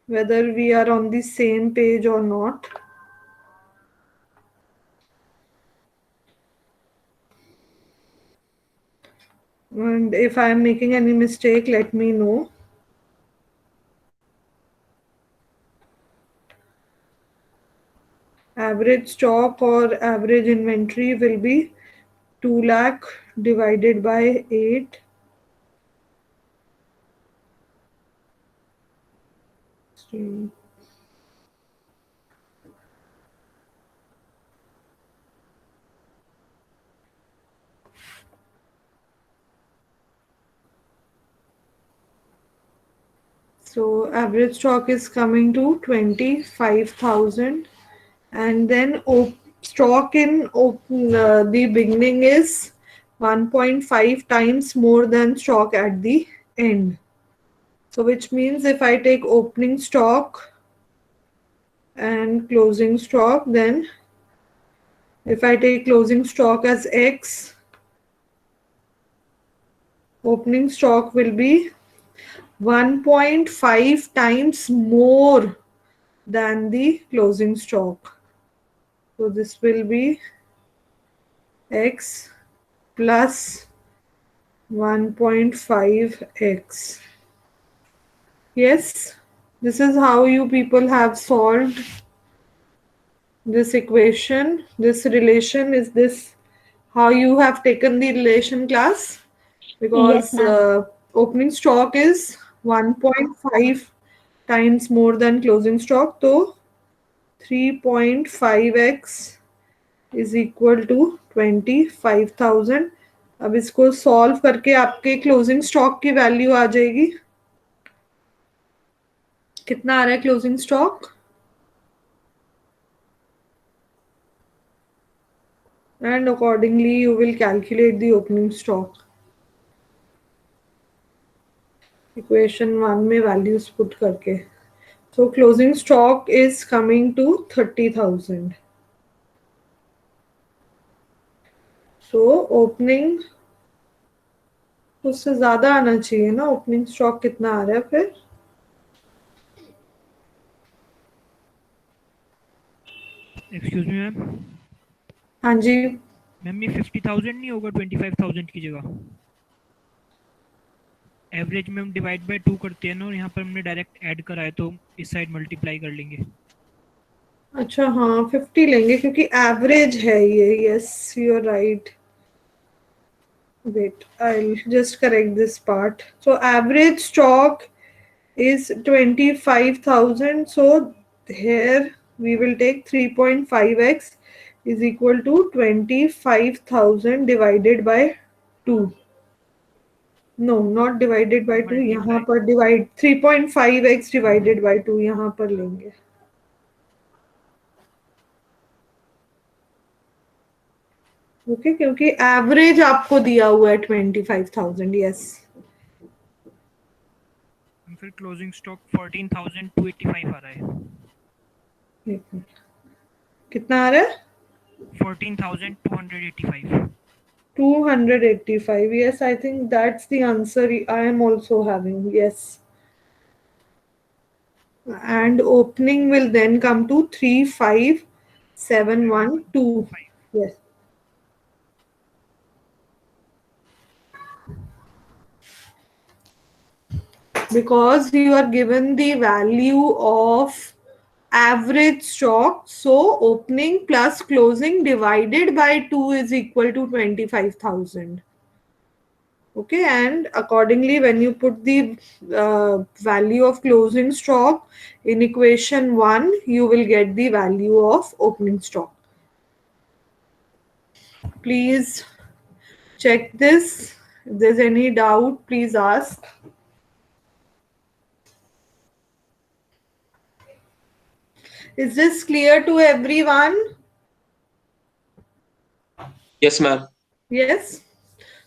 whether we are on the same page or not. And if I am making any mistake, let me know. Average stock or average inventory will be 2 lakh divided by 8. So average stock is coming to 25,000, and then stock in the beginning is 1.5 times more than stock at the end. So which means if I take opening stock and closing stock, then if I take closing stock as X, opening stock will be 1.5 times more than the closing stock. So this will be X plus 1.5x. Yes, this is how you people have solved this equation. This relation is this how you have taken the relation class, Yes, because ma'am. opening stock is 1.5 times more than closing stock. So 3.5x is equal to 25,000. अब इसको solve करके आपके closing stock की value आ जाएगी. कितना आ रहा है closing stock? And accordingly you will calculate the opening stock. Equation 1 में values put करके. So closing stock is coming to 30,000. So opening उससे ज़्यादा आना चाहिए ना. ओपनिंग स्टॉक कितना आ रहा है फिर? Excuse me ma'am. हाँ जी. मैम ये 50,000 नहीं होगा 25,000 की जगह? एवरेज में हम डिवाइड बाय 2 करते हैं ना, और यहाँ पर हमने डायरेक्ट ऐड करा है तो इस साइड मल्टीप्लाई कर लेंगे. अच्छा हाँ 50 लेंगे क्योंकि एवरेज है ये. Yes you are right. Wait, I'll just correct this part. So average stock is 25,000. So here we will take 3.5x is equal to 25,000 divided by 2. No, not divided by 2. यहाँ multiply. पर divide 3.5x divided by 2 यहाँ पर लेंगे. Okay क्योंकि average आपको दिया हुआ है 25,000. यस. फिर क्लोजिंग स्टॉक 14,285 आ रहा है. कितना आ रहा है? 14,285. 285. Yes, I think that's the answer I am also having. Yes. And opening will then come to 35,712. 712. Yes. Because you are given the value of average stock, so opening plus closing divided by 2 is equal to 25,000. Okay, and accordingly when you put the value of closing stock in equation 1, you will get the value of opening stock. Please check this. If there's any doubt, please ask. Is this clear to everyone? Yes, ma'am. Yes.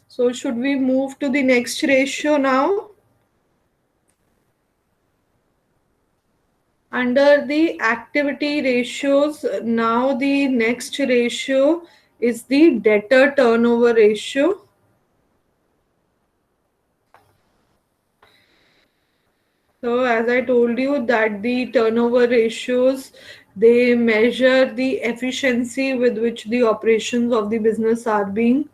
So should we move to the next ratio now? Under the activity ratios, now the next ratio is the debtor turnover ratio. So as I told you that the turnover ratios, they measure the efficiency with which the operations of the business are being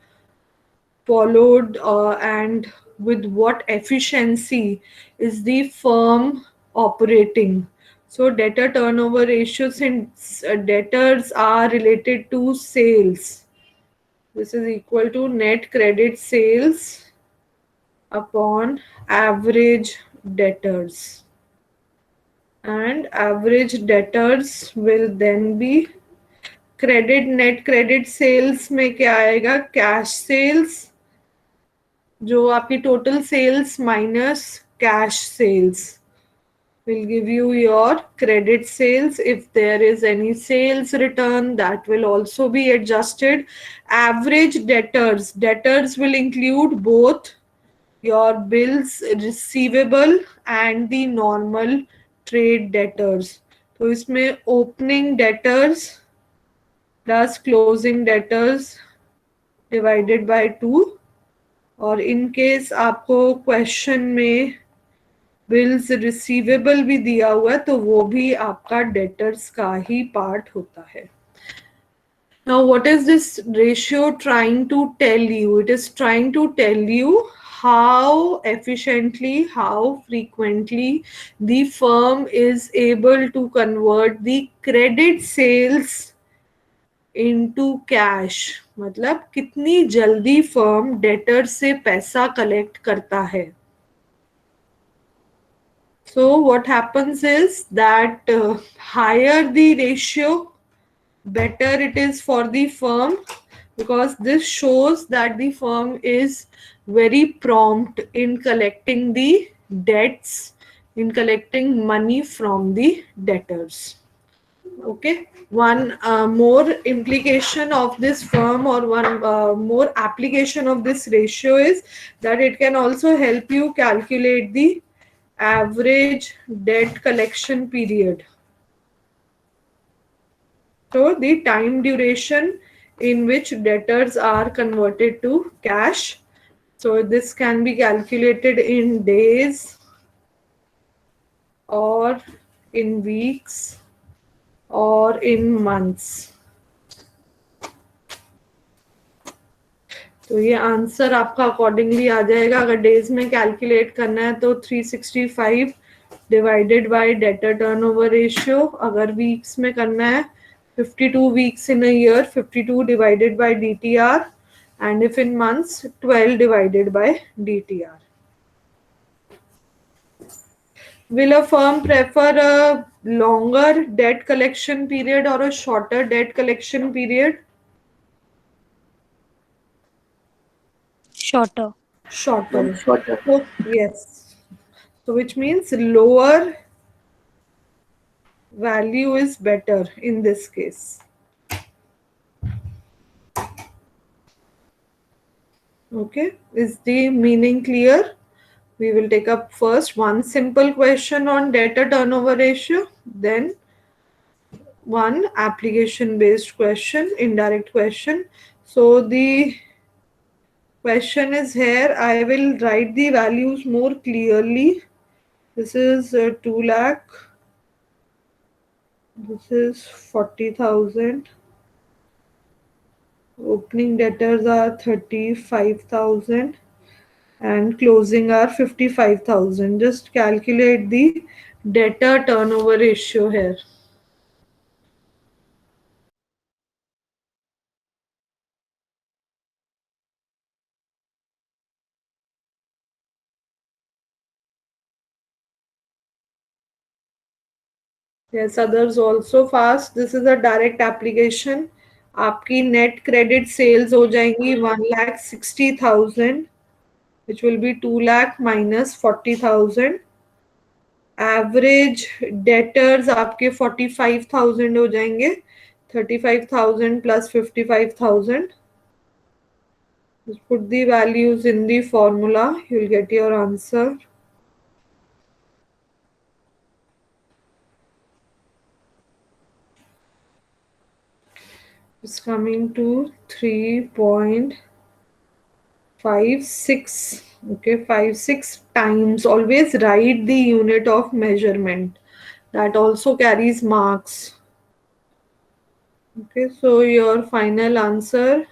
followed, and with what efficiency is the firm operating. So debtor turnover ratio, since debtors are related to sales, this is equal to net credit sales upon average debtors, and average debtors will then be credit net credit sales में क्या आएगा, cash sales, जो आपकी total sales minus cash sales will give you your credit sales. If there is any sales return, that will also be adjusted. Average debtors will include both your bills receivable and the normal trade debtors. तो इसमें opening debtors plus closing debtors divided by 2, और in case आपको question में bills receivable भी दिया हुआ है तो वो भी आपका डेटर्स का ही पार्ट होता है. Now what is this ratio trying to tell you? It is trying to tell you how efficiently, how frequently the firm is able to convert the credit sales into cash. मतलब कितनी जल्दी firm debtor से पैसा collect करता है. So what happens is that higher the ratio, better it is for the firm, because this shows that the firm is very prompt in collecting the debts, in collecting money from the debtors. Okay, one more implication of this firm, or one more application of this ratio is that it can also help you calculate the average debt collection period. So the time duration in which debtors are converted to cash. So this can be calculated in days or in weeks or in months. तो ये answer आपका accordingly आ जाएगा. अगर days में calculate करना है तो 365 divided by debtor turnover ratio. अगर वीक्स में करना है 52 weeks in a year, 52 divided by DTR, and if in months 12 divided by DTR. Will a firm prefer a longer debt collection period or a shorter debt collection period? Shorter. Shorter. Shorter. So, yes. So which means lower value is better in this case. Okay, is the meaning clear? We will take up first one simple question on debtor turnover ratio, then one application based question, indirect question. So the question is here. I will write the values more clearly. This is 2 lakh. This is 40,000. Opening debtors are 35,000 and closing are 55,000. Just calculate the debtor turnover ratio here. Yes, others also fast. This is a direct application. आपकी net credit sales हो जाएंगी 1,60,000, which will be 2 lakh minus 40,000. Average debtors आपके 45,000 हो जाएंगे, 35,000 plus 55,000. Just put the values in the formula, you will get your answer. It's coming to 3.56 Okay, 5, 6 times. Always write the unit of measurement. That also carries marks. Okay, so your final answer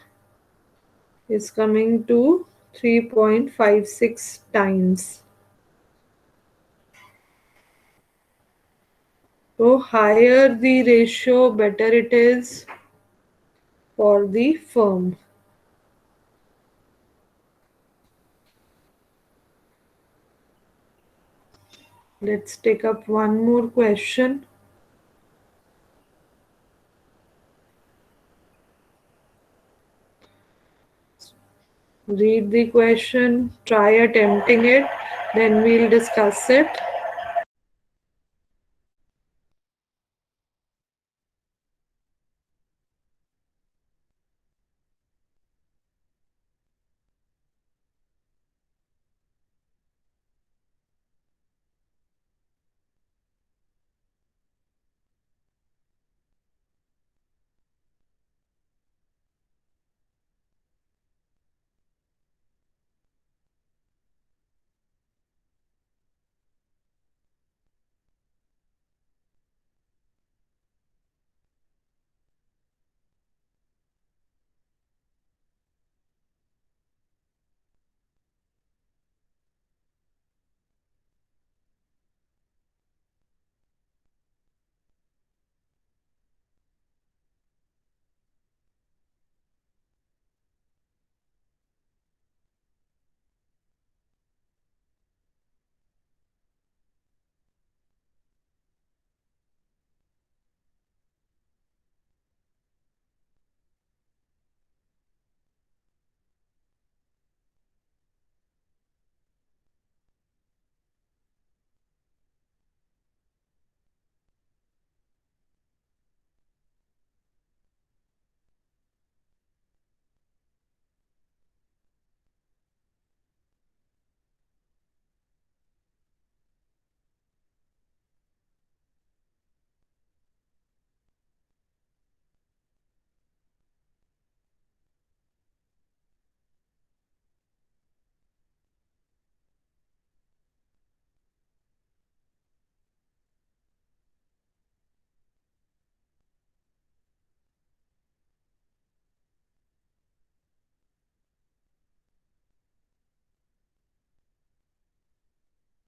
is coming to 3.56 times. So higher the ratio, better it is for the firm. Let's take up one more question. Read the question, try attempting it, then we'll discuss it.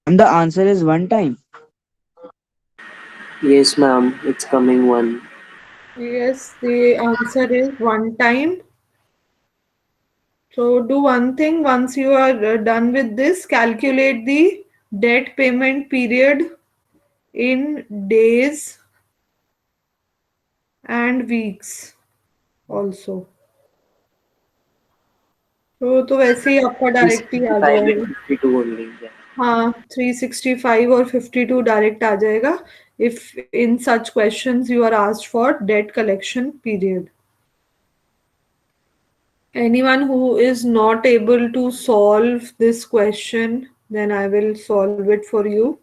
Ma'am, the answer is one time. Yes, ma'am. It's coming one. Yes, the answer is one time. So do one thing once you are done with this, calculate the debt payment period in days and weeks also. तो वैसे ही आपका direct he uh 365 and जाएगा. 52 only. Yeah. हाँ 365 और 52 direct आ जाएगा if in such questions you are asked for debt collection period. Anyone who is not able to solve this question, then I will solve it for you.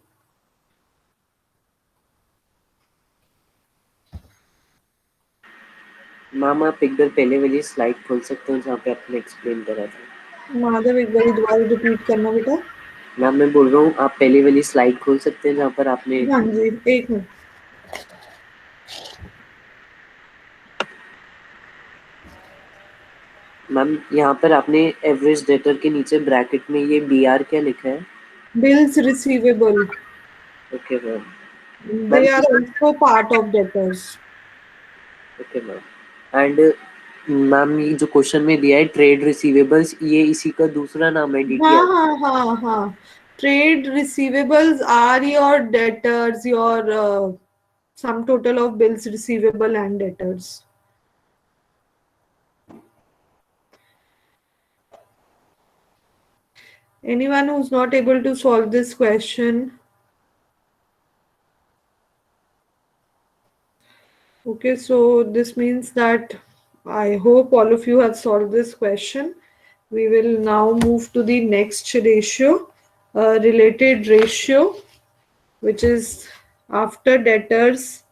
Ma'am आप एक बार पहले वाली slide खोल सकते हो जहाँ पे आपने एक्सप्लेन करा था. माधव एक बार दोबारा रिपीट करना बेटा. मैम मैं बोल रहा हूँ आप पहले वाली स्लाइड खोल सकते हैं जहाँ पर आपने. हाँ जी एक मिनट. मैम यहाँ पर आपने एवरेज डेटर के नीचे ब्रैकेट में ये BR क्या लिखा है? Bills receivable. Okay ma'am. They ma'am are also part of debtors. Okay ma'am. And ma'am ये जो क्वेश्चन में दिया है ट्रेड रिसीवेबल्स, ये इसी का दूसरा नाम है हाँ DTR. हाँ हाँ हाँ. Trade receivables are your debtors, your sum total of bills receivable and debtors. Anyone who's not able to solve this question? Okay, so this means that I hope all of you have solved this question. We will now move to the next ratio, related ratio, which is after debtors,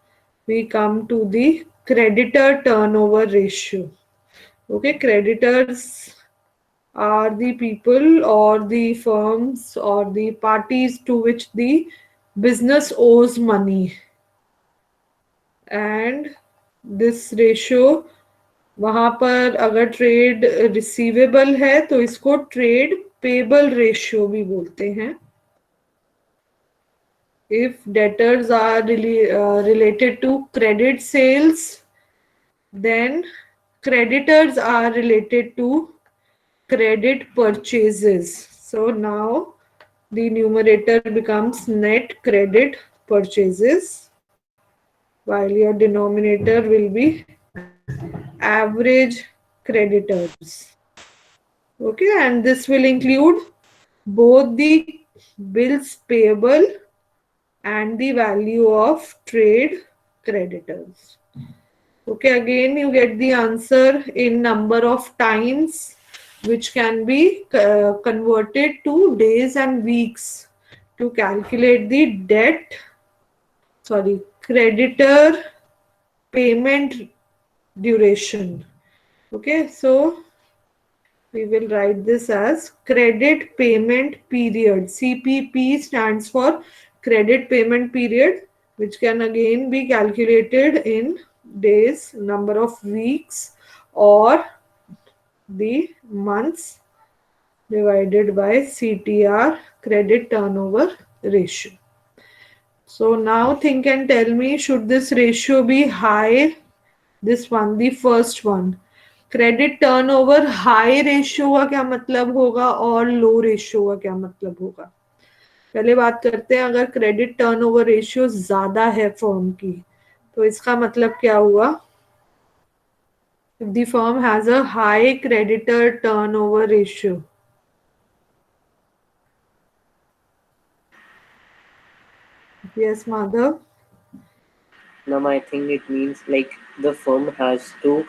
we come to the creditor turnover ratio. Okay, creditors are the people or the firms or the parties to which the business owes money. And this ratio, वहां पर अगर trade receivable है तो इसको trade payable ratio भी बोलते हैं. If debtors are related to credit sales, then creditors are related to credit purchases. So now the numerator becomes net credit purchases, while your denominator will be average creditors. Okay, and this will include both the bills payable and the value of trade creditors. Okay, again you get the answer in number of times, which can be converted to days and weeks to calculate the creditor payment duration. Okay, so we will write this as credit payment period. CPP stands for credit payment period, which can again be calculated in days, number of weeks, or the months divided by CTR, credit turnover ratio. So now think and tell me, should this ratio be high? This one, the first one. Credit turnover high ratio का क्या मतलब होगा और लो ratio का क्या मतलब होगा? पहले बात करते हैं, अगर क्रेडिट टर्नओवर रेशियो ज्यादा है फर्म की तो इसका मतलब क्या हुआ? If the firm has a high creditor turnover ratio, yes Madhav? Now I think it means like the firm has to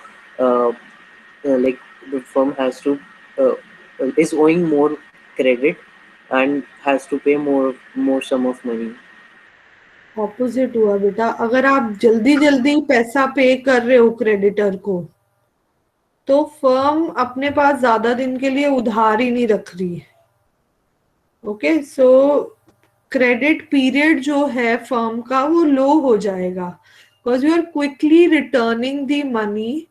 like the firm has to is owing more credit and has to pay more sum of money. Opposite हुआ बेटा. अगर आप जल्दी जल्दी पैसा पे कर रहे हो क्रेडिटर को तो फर्म अपने पास ज्यादा दिन के लिए उधार ही नहीं रख रही. ओके, सो क्रेडिट पीरियड जो है फर्म का वो लो हो जाएगा, because you are quickly returning the money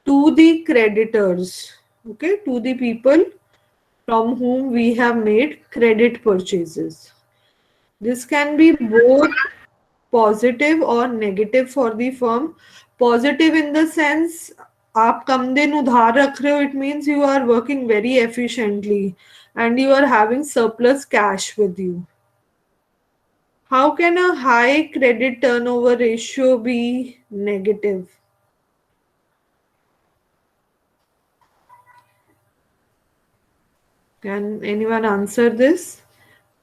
to the creditors, okay, to the people from whom we have made credit purchases. This can be both positive or negative for the firm. Positive in the sense, आप कम दिन उधार रख रहे हो, it means you are working very efficiently and you are having surplus cash with you. How can a high credit turnover ratio be negative? Can anyone answer this?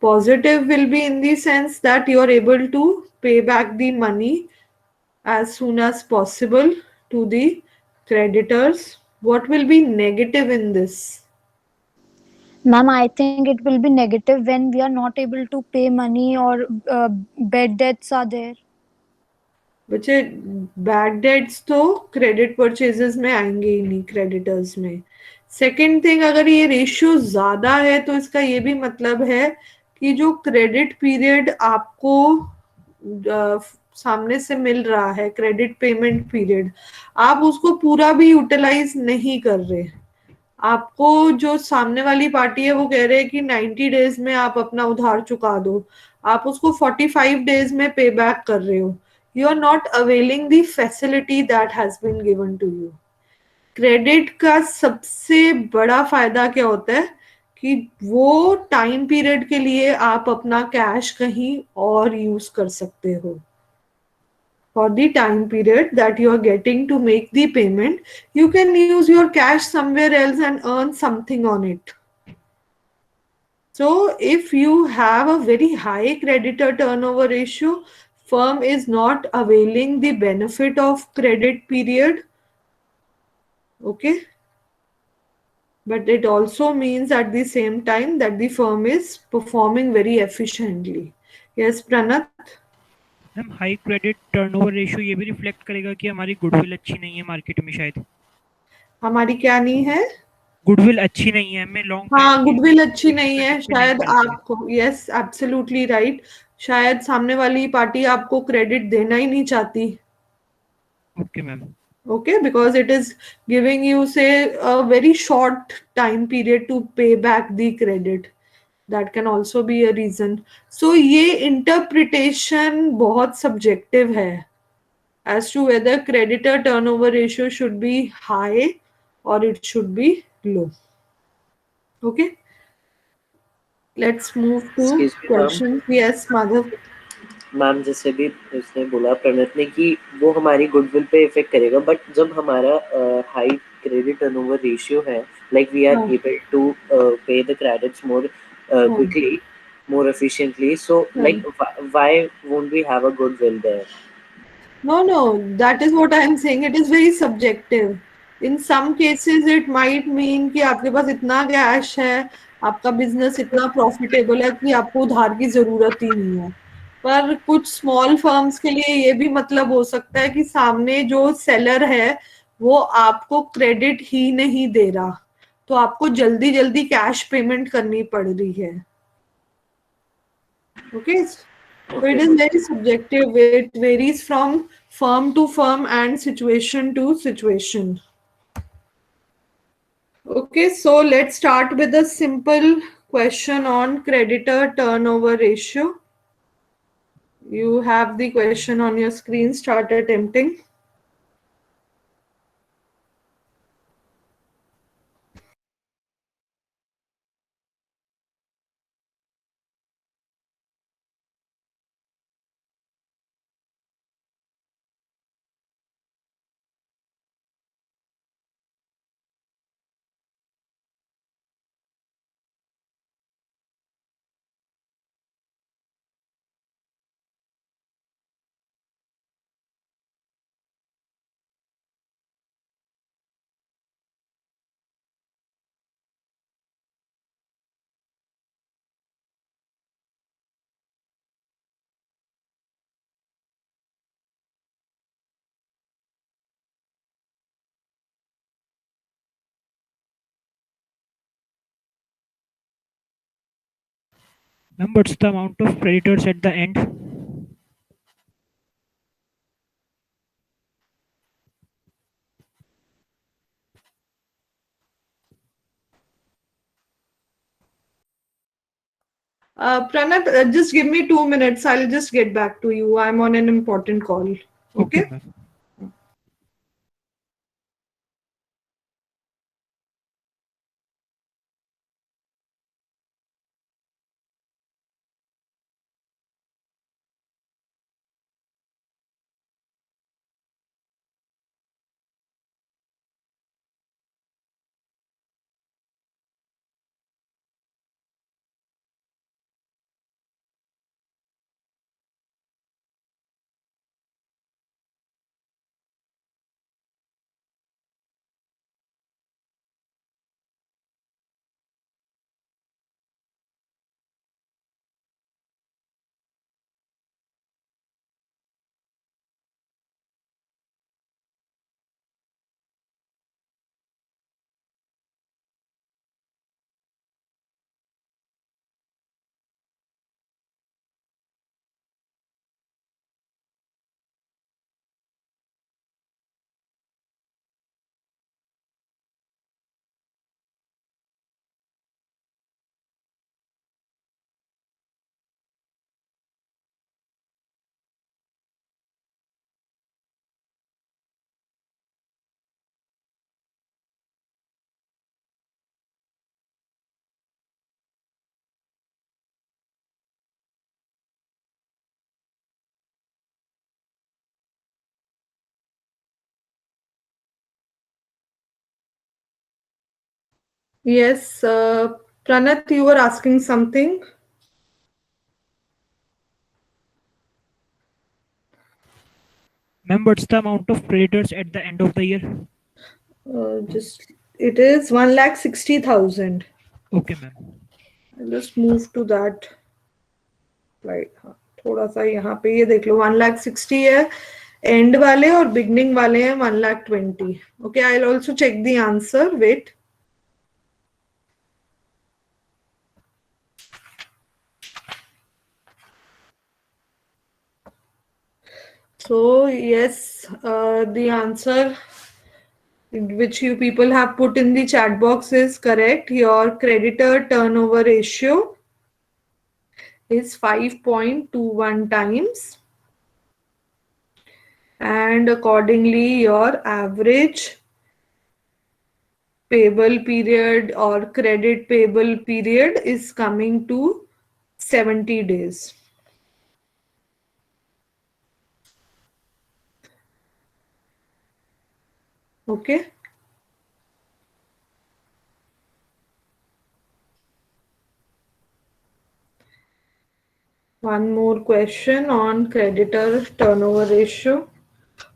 Positive will be in the sense that you are able to pay back the money as soon as possible to the creditors. What will be negative in this? Ma'am, I think it will be negative when we are not able to pay money or bad debts are there. बच्चे bad debts तो credit purchases में आएंगे ही नहीं, creditors में. Second thing, अगर ये ratio ज्यादा है तो इसका ये भी मतलब है कि जो क्रेडिट पीरियड आपको सामने से मिल रहा है, क्रेडिट पेमेंट पीरियड, आप उसको पूरा भी यूटिलाइज नहीं कर रहे. आपको जो सामने वाली पार्टी है वो कह रहे हैं कि 90 डेज में आप अपना उधार चुका दो, आप उसको 45 डेज में पे बैक कर रहे हो. You are not availing the facility that has been given to you. Credit का सबसे बड़ा फायदा क्या होता है कि वो टाइम पीरियड के लिए आप अपना कैश कहीं और यूज कर सकते हो. For the time period that you are getting to make the payment, you can use your cash somewhere else and earn something on it. So if you have a very high creditor turnover ratio, firm is not availing the benefit of credit period. Okay, but it also means at the same time that the firm is performing very efficiently. Yes Pranat? Ma'am high credit turnover ratio ये भी reflect करेगा कि हमारी goodwill अच्छी नहीं है market में शायद. हमारी क्या नहीं है? गुडविल अच्छी नहीं है, हमें लॉन्ग हाँ, टाइम गुडविल अच्छी नहीं है, पे नहीं शायद मिलती है। आपको, यस एब्सोल्युटली राइट, शायद सामने वाली पार्टी आपको क्रेडिट देना ही नहीं चाहती. Okay ma'am. Okay, because it is giving you, say, a very short time period to pay back the credit. That can also be a reason. So ये interpretation बहुत subjective है as to whether creditor turnover ratio should be high or it should be low. Okay, let's move to Excuse me, ma'am. questions. Yes, Madhav. Ma'am जैसे भी उसने बोला प्रणत ने कि वो हमारी गुडविल पे इफेक्ट करेगा, बट जब हमारा हाई क्रेडिट टर्नओवर रेशियो है, लाइक वी आर हाँ, एबल टू पे द क्रेडिट्स मोर हाँ, quickly, more efficiently, so like हाँ. why won't we have a goodwill there? No, that is what I am saying. It is very subjective. In some cases, it might mean कि आपके पास इतना cash है, आपका business इतना profitable है कि आपको उधार की जरूरत ही नहीं है. पर कुछ स्मॉल फर्म्स के लिए ये भी मतलब हो सकता है कि सामने जो सेलर है वो आपको क्रेडिट ही नहीं दे रहा, तो आपको जल्दी जल्दी कैश पेमेंट करनी पड़ रही है. Okay. So it Okay, is ma'am. very subjective. It varies from firm to firm and situation to situation. Okay, so let's start with a simple question on creditor turnover ratio. You have the question on your screen. Start attempting. Ma'am, what's the amount of creditors at the end? Pranat, just give me 2 minutes. I'll just get back to you. I'm on an important call. Okay, Okay. ma'am. Yes, Pranat, you were asking something. Ma'am, what's the amount of creditors at the end of the year? Just it is 1,60,000. Okay, ma'am. I'll just move to that slide. हाँ, थोड़ा सा यहाँ पे ये देख लो 1,60,000 है and वाले और बिगनिंग वाले हैं 1,20,000. Okay, I will also check the answer. Wait. So yes, the answer which you people have put in the chat box is correct. Your creditor turnover ratio is 5.21 times, and accordingly your average payable period or credit payable period is coming to 70 days. Okay. One more question on creditor turnover ratio.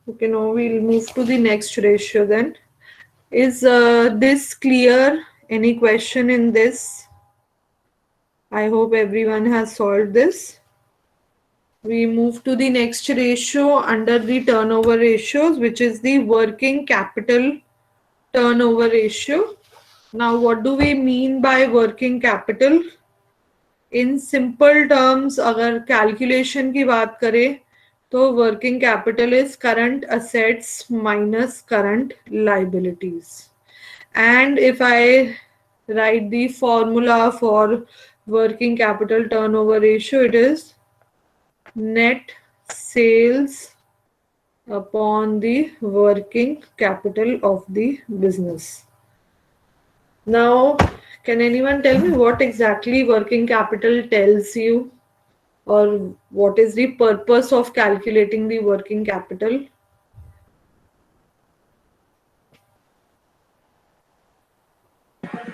Okay, now we'll move to the next ratio then. Is this clear? Any question in this? I hope everyone has solved this. We move to the next ratio under the turnover ratios, which is the working capital turnover ratio. Now, what do we mean by working capital? In simple terms, अगर calculation की बात करें तो working capital is current assets minus current liabilities. And if I write the formula for working capital turnover ratio, it is net sales upon the working capital of the business. Now, can anyone tell me what exactly working capital tells you, or what is the purpose of calculating the working capital?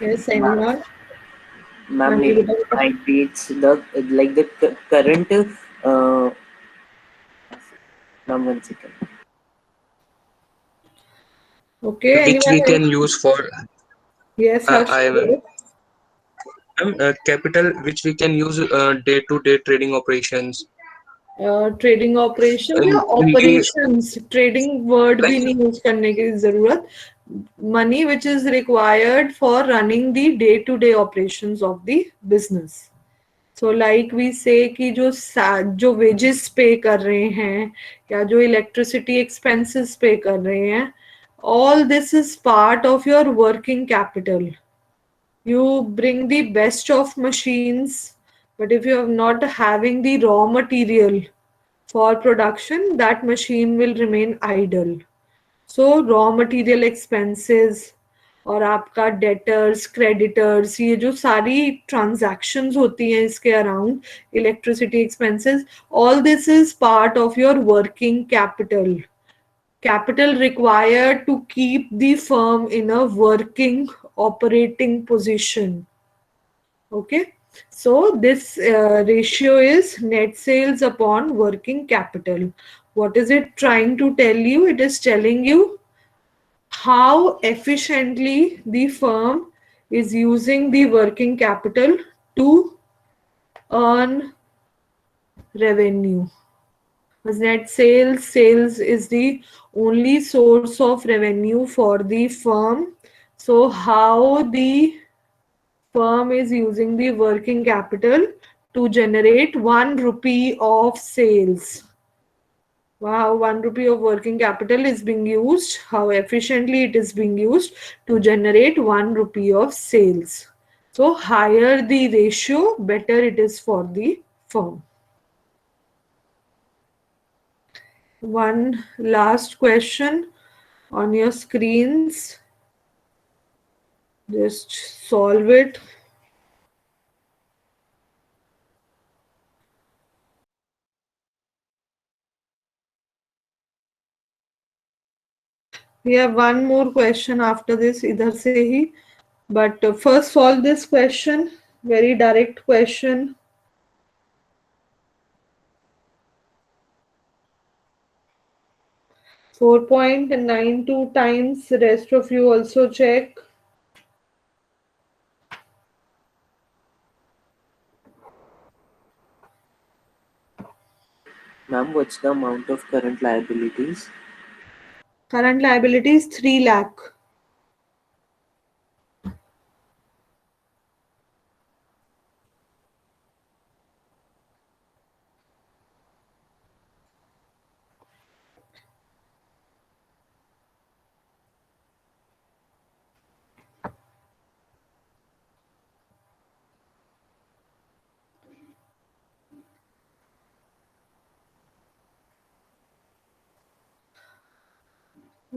Yes, anyone? Ma'am, हाँ जी it बताओ. indicates the like the current. Uh, Ma'am, 1 second. Okay, which we anyone? can use for Yes, Harsh. I capital which we can use day-to-day trading operations. Trading operation या इनकी operations, trading word भी like नहीं use करने की जरूरत. Money which is required for running the day to day operations of the business. So like we say कि जो wages पे कर रहे हैं या जो इलेक्ट्रिसिटी एक्सपेंसेस पे कर रहे हैं, all this is part of your working capital. You bring the best of machines, but if you are not having the raw material for production, that machine will remain idle. So raw material expenses और आपका debtors creditors, ये जो सारी transactions होती हैं इसके around, electricity expenses, all this is part of your working capital. Capital required to keep the firm in a working operating position. Okay, so this ratio is net sales upon working capital. What is it trying to tell you? It is telling you how efficiently the firm is using the working capital to earn revenue. As net sales is the only source of revenue for the firm. So how the firm is using the working capital to generate 1 rupee of sales. Wow, 1 rupee of working capital is being used, how efficiently it is being used to generate 1 rupee of sales. So higher the ratio, better it is for the firm. One last question on your screens. Just solve it. We have one more question after this, idhar se hi. But first solve this question. Very direct question. 4.92 times. Rest of you also check. Ma'am, what's the amount of current liabilities? Current liabilities 3 lakh.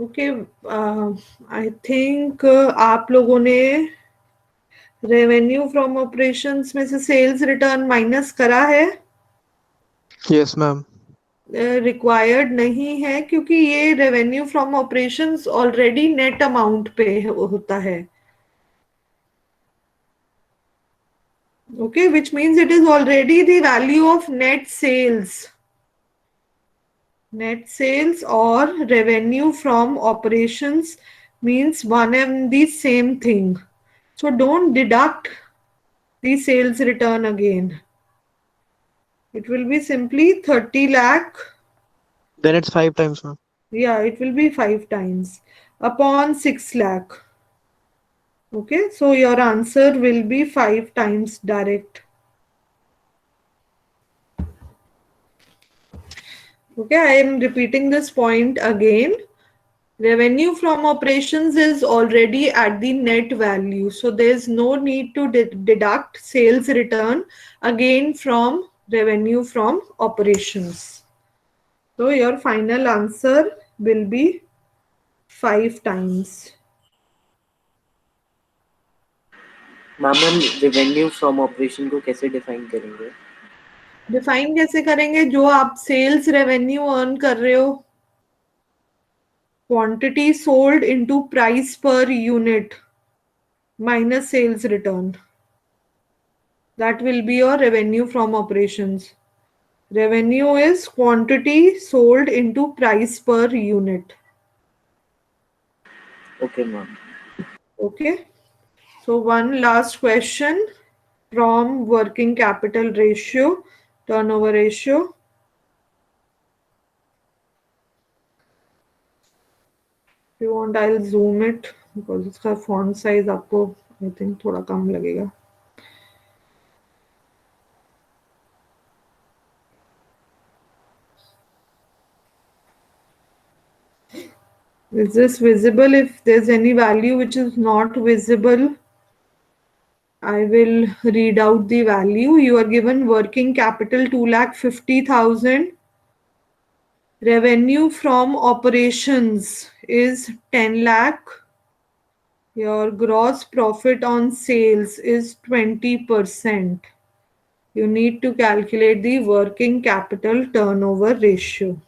Okay, I think आप लोगों ने revenue from operations में से sales return minus करा है। Yes ma'am. Required नहीं है क्योंकि ये revenue from operations already net amount पे होता है। Okay, which means it is already the value of net sales. Net sales or revenue from operations means one and the same thing. So don't deduct the sales return again. It will be simply 30 lakh. Then it's 5 times, ma'am. Yeah, it will be 5 times upon 6 lakh. Okay, so your answer will be 5 times direct. Okay, I am repeating this point again. Revenue from operations is already at the net value. So there's no need to deduct sales return again from revenue from operations. So your final answer will be 5 times. Ma'am हम revenue from operation को कैसे define करेंगे? Define कैसे करेंगे? जो आप sales revenue earn कर रहे हो, quantity sold into price per unit minus sales return. That will be your revenue from operations. Revenue is quantity sold into price per unit. Okay, ma'am. Okay. So one last question from working capital ratio, turnover ratio. If you want, I'll zoom it because इसका font size आपको I think थोड़ा कम लगेगा. Is this visible? If there's any value which is not visible, I will read out the value. You are given working capital 2,50,000. Revenue from operations is 10 lakh. Your gross profit on sales is 20%. You need to calculate the working capital turnover ratio.